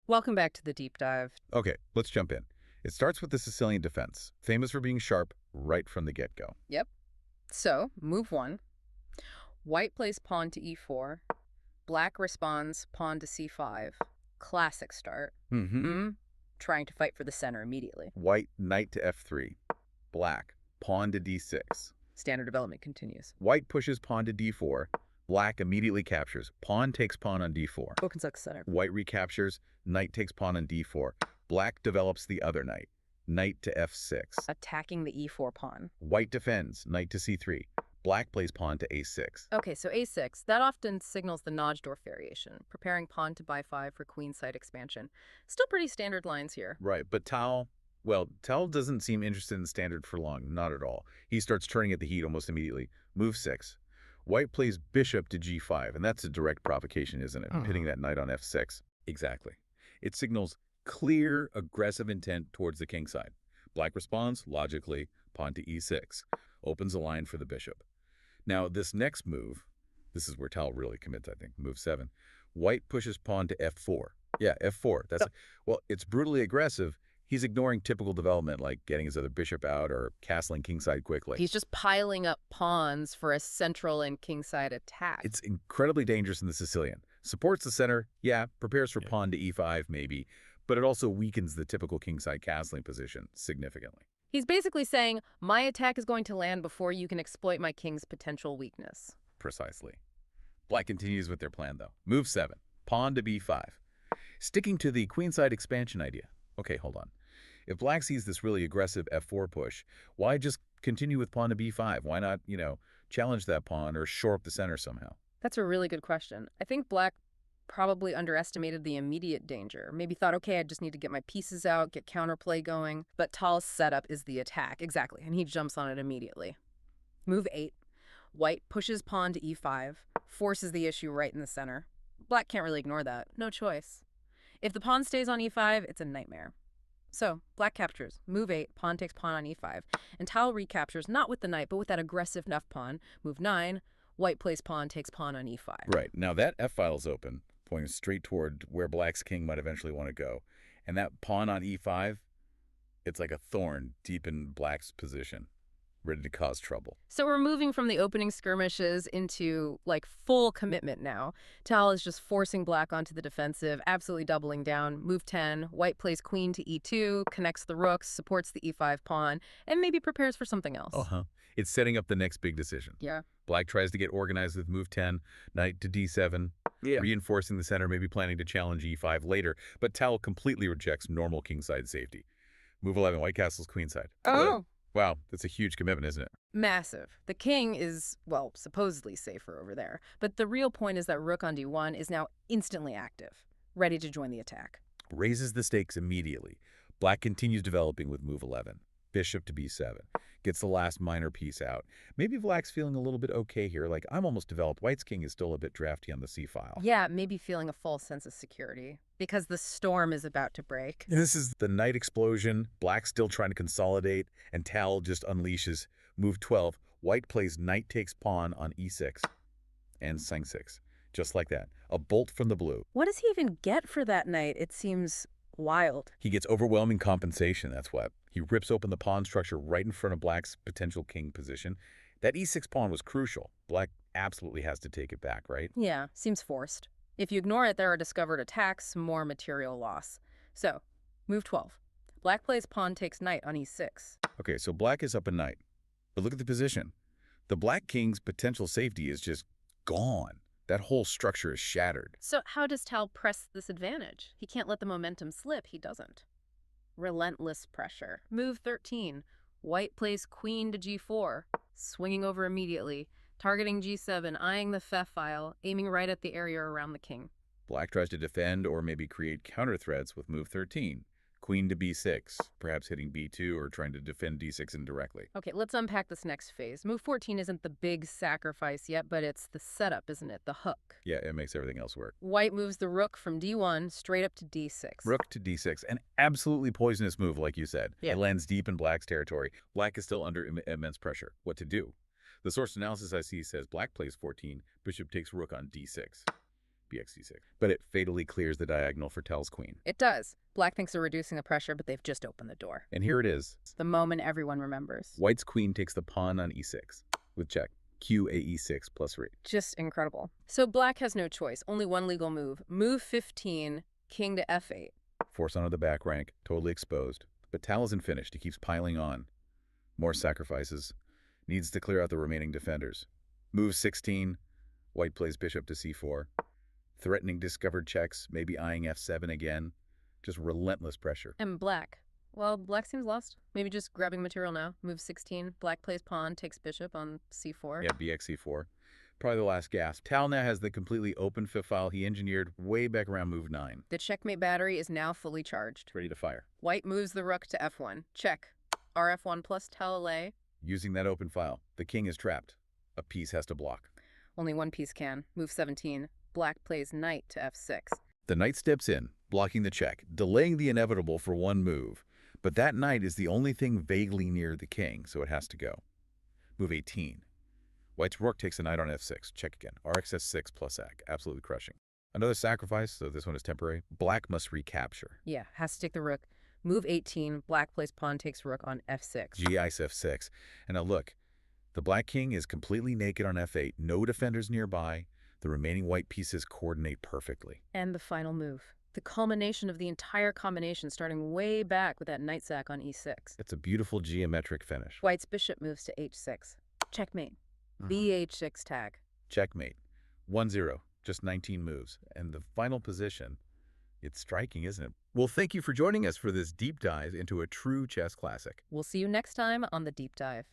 Welcome back to the deep dive. Okay, let's jump in. It starts with the Sicilian defense, famous for being sharp right from the get-go. Yep. So, move 1. White plays pawn to e4. Black responds pawn to c5. Classic start. Trying to fight for the center immediately. White, knight to f3. Black, pawn to d6. Standard development continues. White pushes pawn to d4. Black immediately captures. Pawn takes pawn on d4. Opens up center. White recaptures. Knight takes pawn on d4. Black develops the other knight. Knight to f6. Attacking the e4 pawn. White defends. Knight to c3. Black plays pawn to a6. Okay, so a6. That often signals the Najdorf variation, preparing pawn to b5 for queenside expansion. Still pretty standard lines here. Right, but Tal, well, Tal doesn't seem interested in standard for long, not at all. He starts turning at the heat almost immediately. Move 6. White plays bishop to g5, and that's a direct provocation, isn't it? Hitting that knight on f6. Exactly. It signals clear, aggressive intent towards the king side. Black responds, logically, pawn to e6. Opens a line for the bishop. Now, this next move, this is where Tal really commits, I think, move 7. White pushes pawn to f4. Yeah, f4. Well, it's brutally aggressive. He's ignoring typical development like getting his other bishop out or castling kingside quickly. He's just piling up pawns for a central and kingside attack. It's incredibly dangerous in the Sicilian. Supports the center, yeah, prepares for pawn to e5 maybe, but it also weakens the typical kingside castling position significantly. He's basically saying, my attack is going to land before you can exploit my king's potential weakness. Precisely. Black continues with their plan, though. Move 7. Pawn to b5. Sticking to the queenside expansion idea. Okay, hold on. If Black sees this really aggressive f4 push, why just continue with pawn to b5? Why not, challenge that pawn or shore up the center somehow? That's a really good question. I think Black probably underestimated the immediate danger. Maybe thought, okay, I just need to get my pieces out, get counterplay going. But Tal's setup is the attack, exactly, and he jumps on it immediately. Move 8. White pushes pawn to e5, forces the issue right in the center. Black can't really ignore that. No choice. If the pawn stays on e5, it's a nightmare. So, Black captures. Move 8, pawn takes pawn on e5, and Tal recaptures not with the knight, but with that aggressive nuff pawn. Move 9, White plays pawn, takes pawn on e5. Right. Now that f-file is open, pointing straight toward where Black's king might eventually want to go. And that pawn on e5, it's like a thorn deep in Black's position, ready to cause trouble. So we're moving from the opening skirmishes into, full commitment now. Tal is just forcing Black onto the defensive, absolutely doubling down. Move 10, White plays queen to e2, connects the rooks, supports the e5 pawn, and maybe prepares for something else. It's setting up the next big decision. Yeah. Black tries to get organized with move 10, knight to d7, reinforcing the center, maybe planning to challenge e5 later, but Tal completely rejects normal kingside safety. Move 11, White castles queenside. Oh! Wow, that's a huge commitment, isn't it? Massive. The king is, well, supposedly safer over there. But the real point is that rook on d1 is now instantly active, ready to join the attack. Raises the stakes immediately. Black continues developing with move 11. Bishop to b7. Gets the last minor piece out. Maybe Black's feeling a little bit okay here, like I'm almost developed. White's king is still a bit drafty on the c-file. Yeah, maybe feeling a false sense of security, because the storm is about to break. This is the knight explosion. Black's still trying to consolidate, and Tal just unleashes. Move 12. White plays knight takes pawn on e6 and c6. Just like that. A bolt from the blue. What does he even get for that knight? It seems wild. He gets overwhelming compensation, that's what. He rips open the pawn structure right in front of Black's potential king position. That e6 pawn was crucial. Black absolutely has to take it back, right? Yeah, seems forced. If you ignore it, there are discovered attacks, more material loss. So, move 12. Black plays pawn takes knight on e6. Okay, so Black is up a knight. But look at the position. The Black king's potential safety is just gone. That whole structure is shattered. So how does Tal press this advantage? He can't let the momentum slip. He doesn't. Relentless pressure. Move 13. White plays queen to g4, swinging over immediately, targeting g7, eyeing the f file, aiming right at the area around the king. Black tries to defend or maybe create counter threats with move 13. Queen to b6, perhaps hitting b2 or trying to defend d6 indirectly. Okay, let's unpack this next phase. Move 14 isn't the big sacrifice yet, but it's the setup, isn't it? The hook. Yeah, it makes everything else work. White moves the rook from d1 straight up to d6. Rook to d6, an absolutely poisonous move, like you said. Yeah. It lands deep in Black's territory. Black is still under immense pressure. What to do? The source analysis I see says Black plays 14, bishop takes rook on d6. bxc6. But it fatally clears the diagonal for Tal's queen. It does. Black thinks they're reducing the pressure, but they've just opened the door. And here it is. The moment everyone remembers. White's queen takes the pawn on e6 with check. QAE6 plus rate. Just incredible. So black has no choice. Only one legal move. Move 15, king to f8. Force onto the back rank, totally exposed. But Tal isn't finished. He keeps piling on. More sacrifices. Needs to clear out the remaining defenders. Move 16. White plays bishop to c4. Threatening discovered checks, maybe eyeing f7 again. Just relentless pressure. And black. Well, black seems lost. Maybe just grabbing material now. Move 16. Black plays pawn, takes bishop on c4. Yeah, bxc4. Probably the last gasp. Tal now has the completely open fifth file he engineered way back around move 9. The checkmate battery is now fully charged. It's ready to fire. White moves the rook to f1. Check. rf1 plus Tal a. Using that open file, the king is trapped. A piece has to block. Only one piece can. Move 17. Black plays knight to f6. The knight steps in, blocking the check, delaying the inevitable for one move. But that knight is the only thing vaguely near the king, so it has to go. Move 18. White's rook takes a knight on f6. Check again. rxs6 plus ac. Absolutely crushing. Another sacrifice, so this one is temporary. Black must recapture. Yeah, has to take the rook. Move 18. Black plays pawn, takes rook on f6. G ice f6. And now look, the black king is completely naked on f8. No defenders nearby. The remaining white pieces coordinate perfectly. And the final move. The culmination of the entire combination, starting way back with that knight sack on e6. It's a beautiful geometric finish. White's bishop moves to h6. Checkmate. BH6 tag. Checkmate. 1-0. Just 19 moves. And the final position, it's striking, isn't it? Well, thank you for joining us for this deep dive into a true chess classic. We'll see you next time on The Deep Dive.